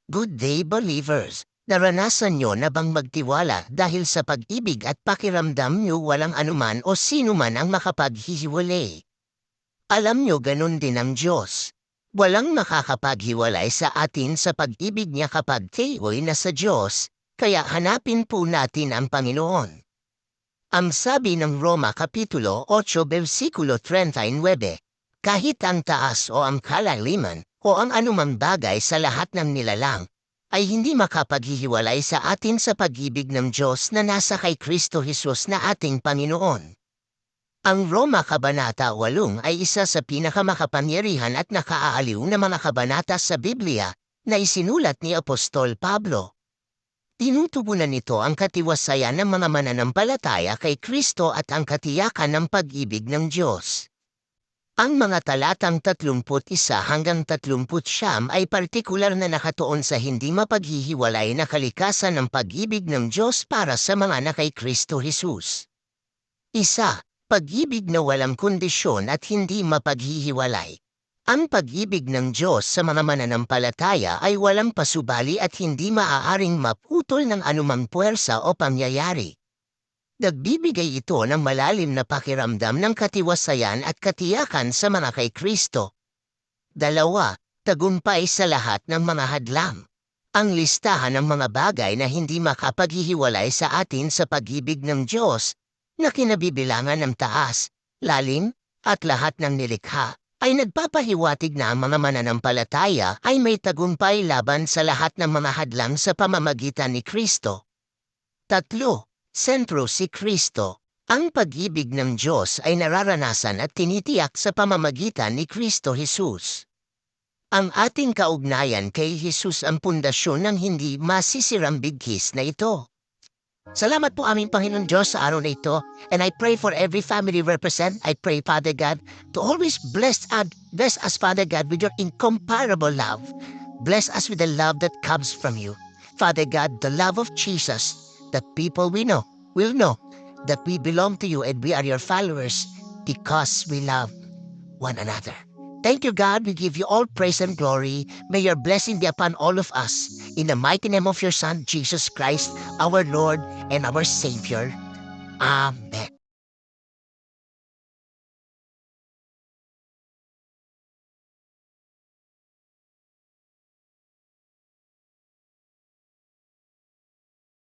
Good day, believers! Naranasan nyo na bang magtiwala dahil sa pag-ibig at pakiramdam nyo walang anuman o sino man ang makapaghihiwalay? Alam nyo ganun din ang Diyos. Walang makakapaghiwalay sa atin sa pag-ibig niya kapag tayo'y nasa Diyos, kaya hanapin po natin ang Panginoon. Ang sabi ng Roma Kapitulo 8 versikulo 39, kahit ang taas o ang kalaliman, o ang anumang bagay sa lahat ng nilalang, ay hindi makapaghihiwalay sa atin sa pag-ibig ng Diyos na nasa kay Kristo Jesus na ating Panginoon. Ang Roma Kabanata 8 ay isa sa pinakamakapangyarihan at nakaaaliw na mga kabanata sa Biblia na isinulat ni Apostol Pablo. Tinutubunan nito ang katiwasayan ng mga mananampalataya kay Kristo at ang katiyakan ng pag-ibig ng Diyos. Ang mga talatang 31 hanggang 39 ay partikular na nakatuon sa hindi mapaghihiwalay na kalikasan ng pag-ibig ng Diyos para sa mga na kay Kristo Jesus. 1. Pag-ibig na walang kondisyon at hindi mapaghihiwalay. Ang pag-ibig ng Diyos sa mga mananampalataya ay walang pasubali at hindi maaaring maputol ng anumang puwersa o pangyayari. Nagbibigay ito ng malalim na pakiramdam ng katiwasayan at katiyakan sa mga kay Kristo. 2. Tagumpay sa lahat ng mga hadlang. Ang listahan ng mga bagay na hindi makapaghihiwalay sa atin sa pag-ibig ng Diyos, na kinabibilangan ng taas, lalim, at lahat ng nilikha, ay nagpapahiwatig na ang mga mananampalataya ay may tagumpay laban sa lahat ng mga hadlang sa pamamagitan ni Kristo. 3. Sentro si Kristo. Ang pag-ibig ng Diyos ay nararanasan at tinitiyak sa pamamagitan ni Kristo Jesus. Ang ating kaugnayan kay Jesus ang pundasyon ng hindi masisirang bigkis na ito. Salamat po aming Panginoon Diyos sa araw na ito, and I pray for every family represent. I pray, Father God, to always bless us, Father God, with your incomparable love. Bless us with the love that comes from you. Father God, the love of Jesus, that people we know will know that we belong to you and we are your followers because we love one another. Thank you, God. We give you all praise and glory. May your blessing be upon all of us. In the mighty name of your Son, Jesus Christ, our Lord and our Savior. Amen.